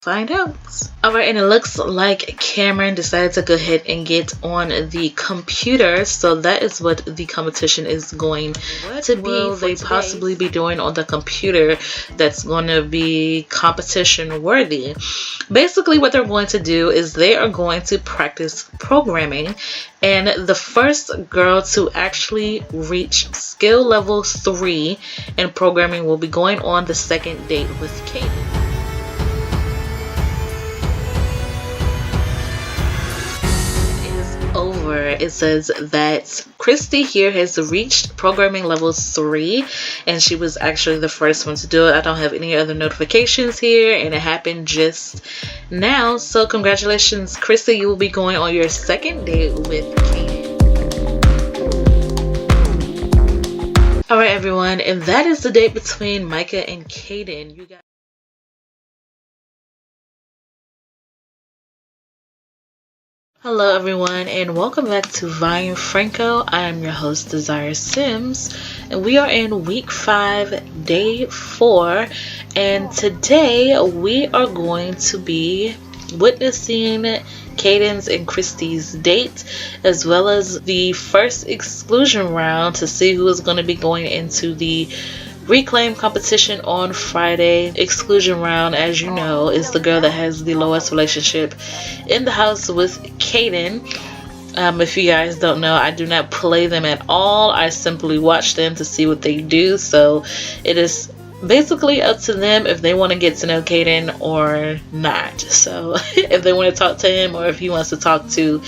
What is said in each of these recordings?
find out. Alright, and it looks like Cameron decided to go ahead and get on the computer, so that is what the competition is going to be. Will they possibly be doing on the computer that's going to be competition worthy? Basically what they're going to do is they are going to practice programming, and the first girl to actually reach skill level 3 in programming will be going on the second date with Caden. Over. It says that Christy here has reached programming level 3, and she was actually the first one to do it. I don't have any other notifications here, and it happened just now. So congratulations, Christy, you will be going on your second date with Caden. Alright everyone, and that is the date between Micah and Caden. You guys Hello everyone, and welcome back to Vying Franco. I am your host, DesireSimss, and we are in week 5, day 4, and today we are going to be witnessing Caden's and Christy's date, as well as the first exclusion round to see who is going to be going into the reclaim competition on Friday. Exclusion round, as you know, is the girl that has the lowest relationship in the house with Caden. If you guys don't know, I do not play them at all. I simply watch them to see what they do. So it is basically up to them if they want to get to know Caden or not. So if they want to talk to him or if he wants to talk to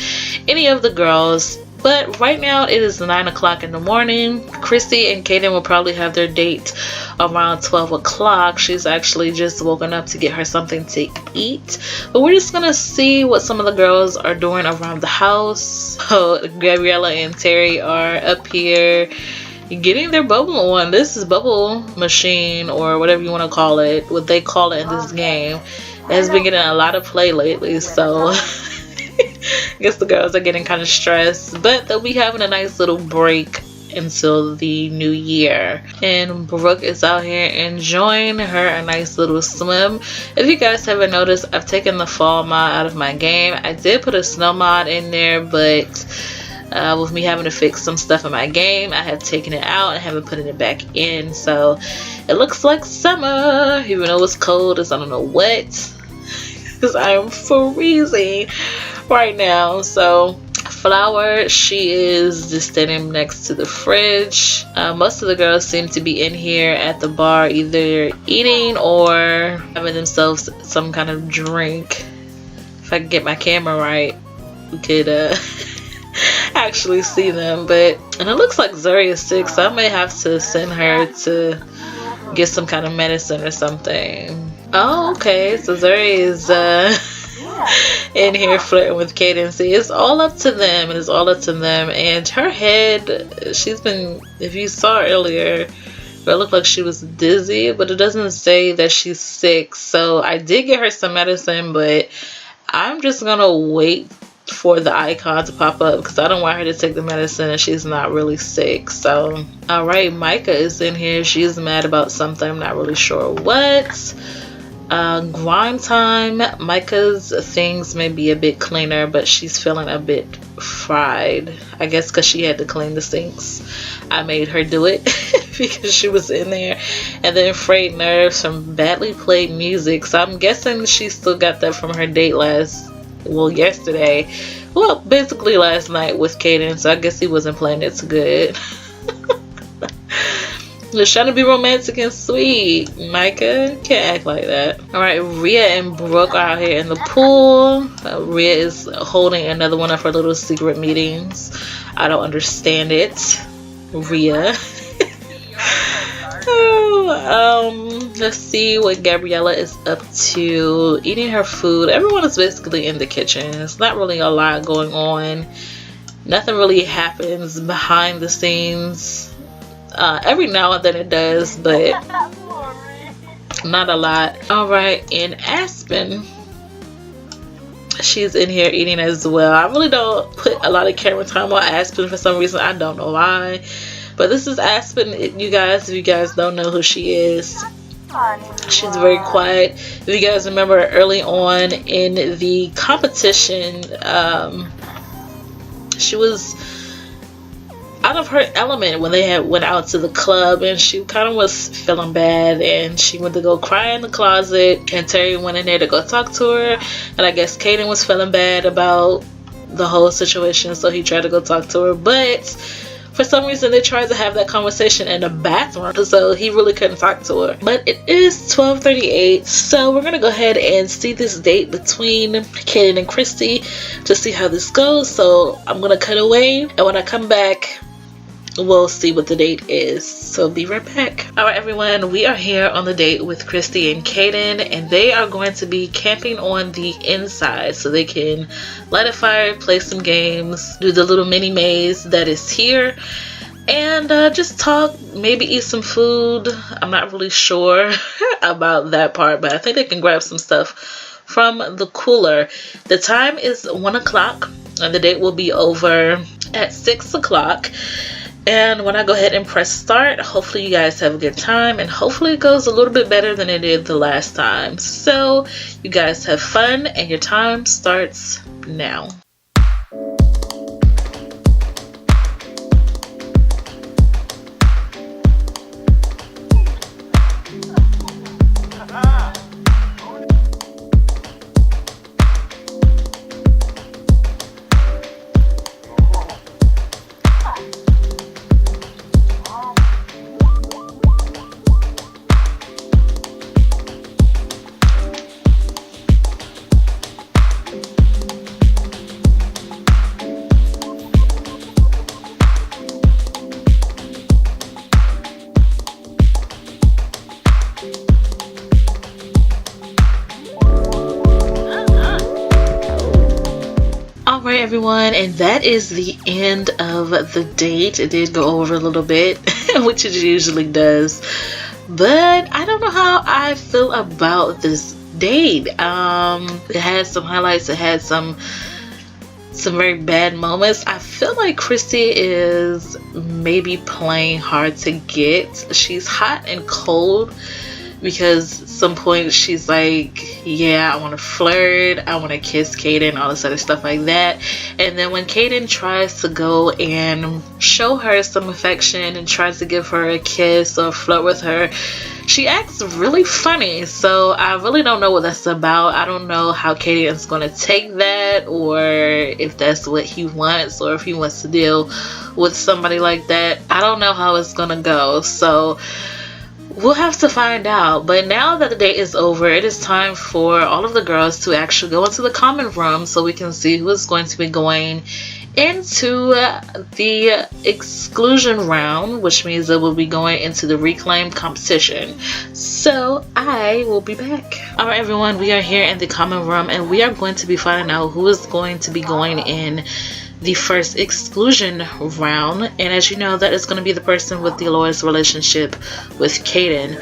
any of the girls. But right now it is 9 o'clock in the morning. Christy and Caden will probably have their date around 12 o'clock. She's actually just woken up to get her something to eat. But we're just gonna see what some of the girls are doing around the house. So Gabriella and Terry are up here getting their bubble on. This is bubble machine, or whatever you want to call it, what they call it in this game. It has been getting a lot of play lately, so I guess the girls are getting kind of stressed, but they'll be having a nice little break until the new year. And Brooke is out here enjoying a nice little swim. If you guys haven't noticed, I've taken the fall mod out of my game. I did put a snow mod in there, but with me having to fix some stuff in my game, I have taken it out and haven't put it back in. So it looks like summer, even though it's cold as I don't know what, because I am freezing right now. So Flower, she is just standing next to the fridge. Most of the girls seem to be in here at the bar, either eating or having themselves some kind of drink. If I can get my camera right, we could actually see them. And it looks like Zuri is sick, so I may have to send her to get some kind of medicine or something. Oh, okay, so Zuri is in here flirting with Caden. See, it's all up to them. It is all up to them. And her head, she's been, if you saw earlier, it looked like she was dizzy, but it doesn't say that she's sick. So I did get her some medicine, but I'm just gonna wait for the icon to pop up because I don't want her to take the medicine and she's not really sick. So alright, Micah is in here. She's mad about something, I'm not really sure what. Grind time. Micah's things may be a bit cleaner, but she's feeling a bit fried, I guess because she had to clean the sinks. I made her do it because she was in there. And then frayed nerves from badly played music, so I'm guessing she still got that from her date yesterday, well, basically last night with Caden, so I guess he wasn't playing it too good. Just trying to be romantic and sweet. Micah, can't act like that. Alright, Rhea and Brooke are out here in the pool. Rhea is holding another one of her little secret meetings. I don't understand it. Rhea. Let's see what Gabriella is up to. Eating her food. Everyone is basically in the kitchen. It's not really a lot going on. Nothing really happens behind the scenes. Every now and then it does, but not a lot. Alright, and Aspen, she's in here eating as well. I really don't put a lot of camera time on Aspen for some reason. I don't know why. But this is Aspen, you guys, if you guys don't know who she is. She's very quiet. If you guys remember early on in the competition, she was out of her element when they had went out to the club, and she kind of was feeling bad, and she went to go cry in the closet, and Terry went in there to go talk to her, and I guess Caden was feeling bad about the whole situation, so he tried to go talk to her, but for some reason they tried to have that conversation in the bathroom, so he really couldn't talk to her. But it is 12:38, so we're gonna go ahead and see this date between Caden and Christy to see how this goes. So I'm gonna cut away, and when I come back we'll see what the date is, so be right back. Alright everyone, we are here on the date with Christy and Caden, and they are going to be camping on the inside so they can light a fire, play some games, do the little mini maze that is here, and just talk, maybe eat some food. I'm not really sure about that part, but I think they can grab some stuff from the cooler. The time is 1 o'clock and the date will be over at 6 o'clock. And when I go ahead and press start, hopefully you guys have a good time, and hopefully it goes a little bit better than it did the last time. So you guys have fun, and your time starts now. Alright everyone, and that is the end of the date. It did go over a little bit, which it usually does, but I don't know how I feel about this date. It had some highlights, it had some very bad moments. I feel like Christy is maybe playing hard to get. She's hot and cold, because at some point she's like, yeah, I want to flirt, I want to kiss Caden, all this other stuff like that. And then when Caden tries to go and show her some affection and tries to give her a kiss or flirt with her, she acts really funny. So I really don't know what that's about. I don't know how Caden is going to take that, or if that's what he wants, or if he wants to deal with somebody like that. I don't know how it's going to go. So we'll have to find out. But now that the date is over, it is time for all of the girls to actually go into the common room so we can see who is going to be going into the exclusion round, which means that we'll be going into the reclaim competition. So I will be back. Alright everyone, we are here in the common room, and we are going to be finding out who is going to be going in the first exclusion round. And as you know, that is going to be the person with the lowest relationship with Caden.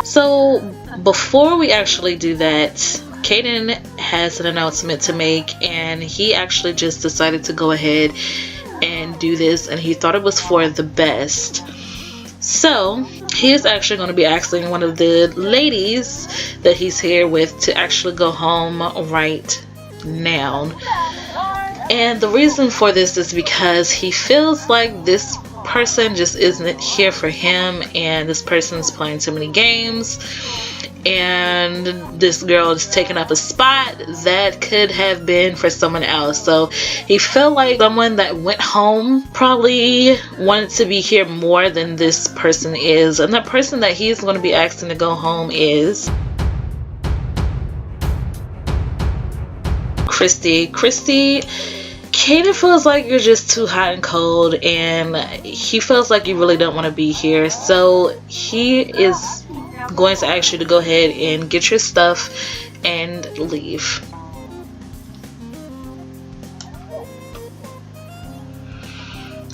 So before we actually do that, Caden has an announcement to make, and he actually just decided to go ahead and do this, and he thought it was for the best. So he is actually going to be asking one of the ladies that he's here with to actually go home right now. And the reason for this is because he feels like this person just isn't here for him, and this person's playing too many games, and this girl is taking up a spot that could have been for someone else. So he felt like someone that went home probably wanted to be here more than this person is, and the person that he's going to be asking to go home is Christy. Caden feels like you're just too hot and cold, and he feels like you really don't want to be here, so he is going to ask you to go ahead and get your stuff and leave.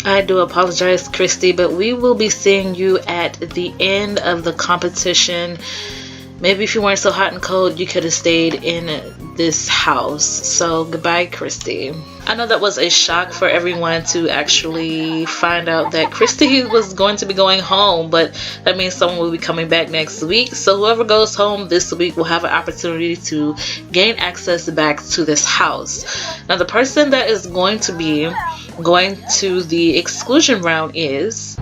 I do apologize, Christy, but we will be seeing you at the end of the competition. Maybe if you weren't so hot and cold, you could have stayed in this house. So goodbye, Christy. I know that was a shock for everyone to actually find out that Christy was going to be going home, but that means someone will be coming back next week. So whoever goes home this week will have an opportunity to gain access back to this house. Now the person that is going to be going to the exclusion round is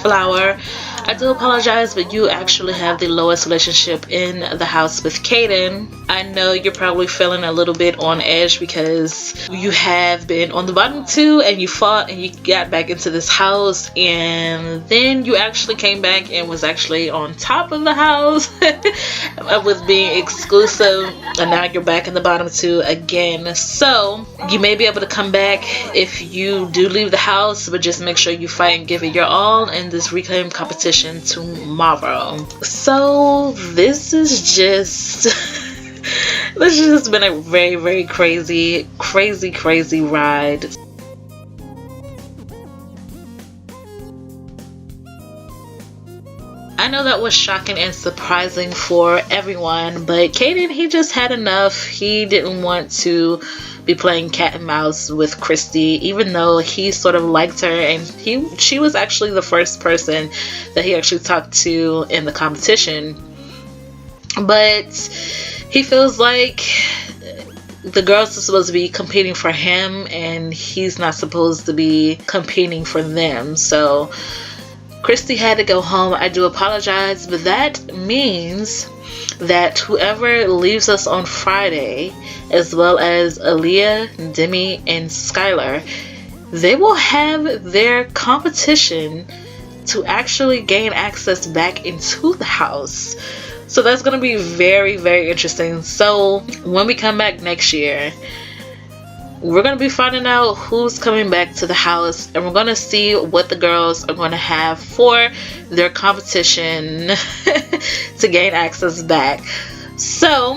Flower. I do apologize, but you actually have the lowest relationship in the house with Caden. I know you're probably feeling a little bit on edge because you have been on the bottom two and you fought and you got back into this house, and then you actually came back and was actually on top of the house with being exclusive, and now you're back in the bottom two again. So you may be able to come back if you do leave the house, but just make sure you fight and give it your all in this reclaim competition tomorrow. So this is just this has just been a very, very crazy ride. I know that was shocking and surprising for everyone, but Caden, he just had enough. He didn't want to be playing cat and mouse with Christy, even though he sort of liked her, and she was actually the first person that he actually talked to in the competition. But he feels like the girls are supposed to be competing for him and he's not supposed to be competing for them. So Christy had to go home. I do apologize, but that means that whoever leaves us on Friday, as well as Aaliyah, Demi, and Skylar, they will have their competition to actually gain access back into the house. So that's going to be very, very interesting. So when we come back next year, we're going to be finding out who's coming back to the house, and we're going to see what the girls are going to have for their competition to gain access back. So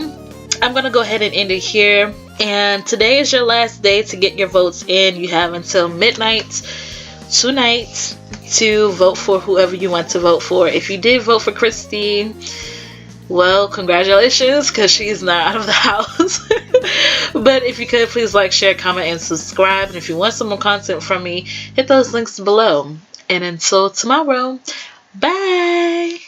I'm going to go ahead and end it here. And today is your last day to get your votes in. You have until midnight tonight to vote for whoever you want to vote for. If you did vote for Christy, well, congratulations, because she's not out of the house. But if you could, please like, share, comment, and subscribe. And if you want some more content from me, hit those links below. And until tomorrow, bye!